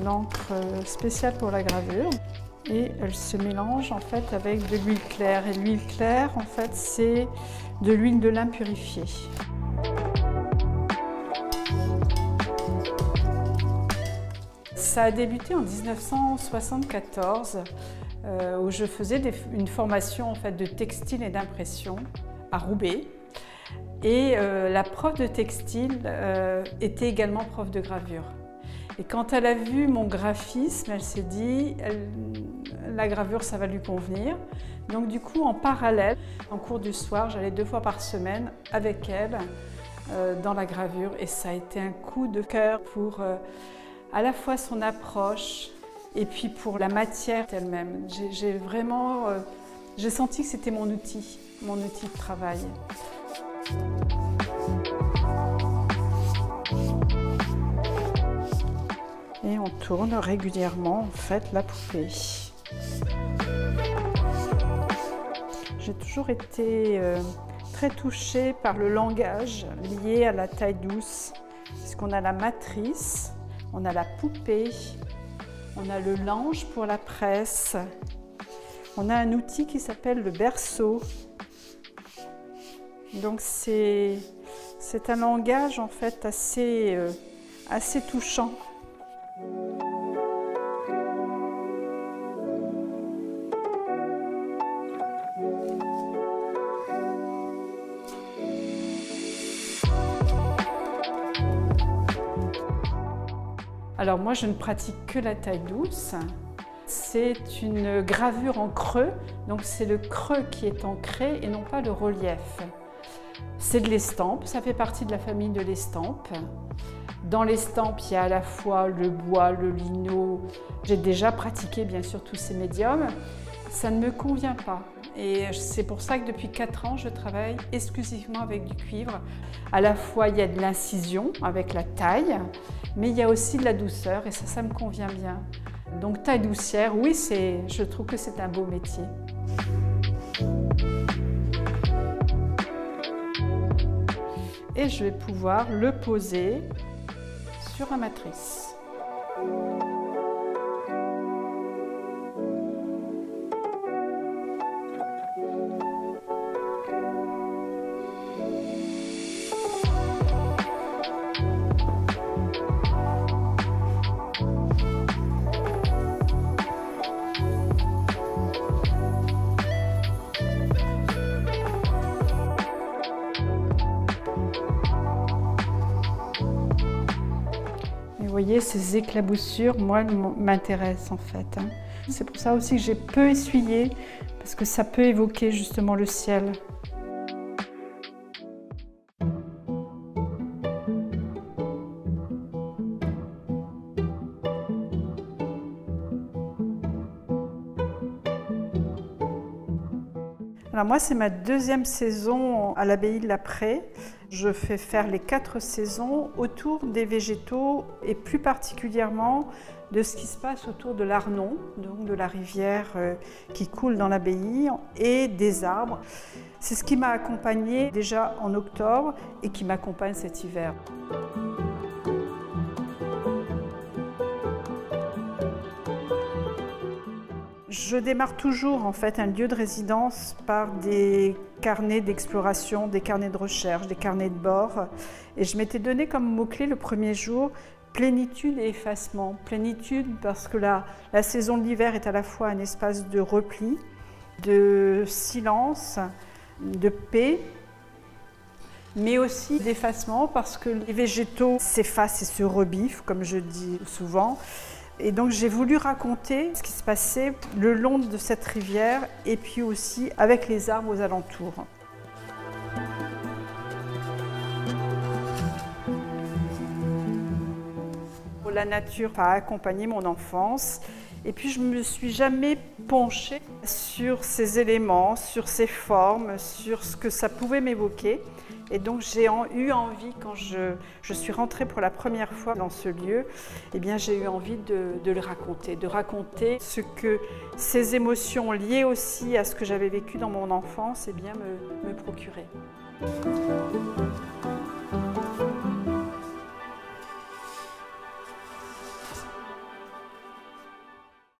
une encre spéciale pour la gravure et elle se mélange en fait avec de l'huile claire. Et l'huile claire, en fait, c'est de l'huile de lin purifiée. Ça a débuté en 1974 où je faisais une formation en fait, de textile et d'impression à Roubaix. Et la prof de textile était également prof de gravure. Et quand elle a vu mon graphisme, elle s'est dit la gravure, ça va lui convenir. Donc du coup, en parallèle, en cours du soir, j'allais 2 fois par semaine avec elle dans la gravure. Et ça a été un coup de cœur pour à la fois son approche et puis pour la matière elle-même. J'ai senti que c'était mon outil de travail. Et on tourne régulièrement en fait la poupée. J'ai toujours été très touchée par le langage lié à la taille douce, puisqu'on a la matrice, on a la poupée, on a le lange pour la presse, on a un outil qui s'appelle le berceau. Donc c'est un langage en fait assez touchant. Alors moi je ne pratique que la taille douce. C'est une gravure en creux, donc c'est le creux qui est ancré et non pas le relief. C'est de l'estampe, ça fait partie de la famille de l'estampe. Dans l'estampe, il y a à la fois le bois, le lino. J'ai déjà pratiqué bien sûr tous ces médiums. Ça ne me convient pas. Et c'est pour ça que depuis 4 ans, je travaille exclusivement avec du cuivre. À la fois, il y a de l'incision avec la taille, mais il y a aussi de la douceur et ça me convient bien. Donc taille doucière, oui, je trouve que c'est un beau métier. Et je vais pouvoir le poser sur la matrice. Vous voyez, ces éclaboussures, moi, m'intéressent en fait. C'est pour ça aussi que j'ai peu essuyé, parce que ça peut évoquer justement le ciel. Alors moi, c'est ma 2e saison à l'abbaye de la Prée. Je fais faire les 4 saisons autour des végétaux et plus particulièrement de ce qui se passe autour de l'Arnon, donc de la rivière qui coule dans l'abbaye et des arbres. C'est ce qui m'a accompagnée déjà en octobre et qui m'accompagne cet hiver. Je démarre toujours en fait un lieu de résidence par des carnets d'exploration, des carnets de recherche, des carnets de bord. Et je m'étais donné comme mot-clé le premier jour plénitude et effacement. Plénitude parce que la saison de l'hiver est à la fois un espace de repli, de silence, de paix, mais aussi d'effacement parce que les végétaux s'effacent et se rebiffent, comme je dis souvent. Et donc j'ai voulu raconter ce qui se passait le long de cette rivière et puis aussi avec les arbres aux alentours. La nature a accompagné mon enfance et puis je ne me suis jamais penchée sur ces éléments, sur ces formes, sur ce que ça pouvait m'évoquer. Et donc j'ai eu envie, quand je suis rentrée pour la première fois dans ce lieu, eh bien j'ai eu envie de le raconter, de raconter ce que ces émotions liées aussi à ce que j'avais vécu dans mon enfance eh bien, me procuraient.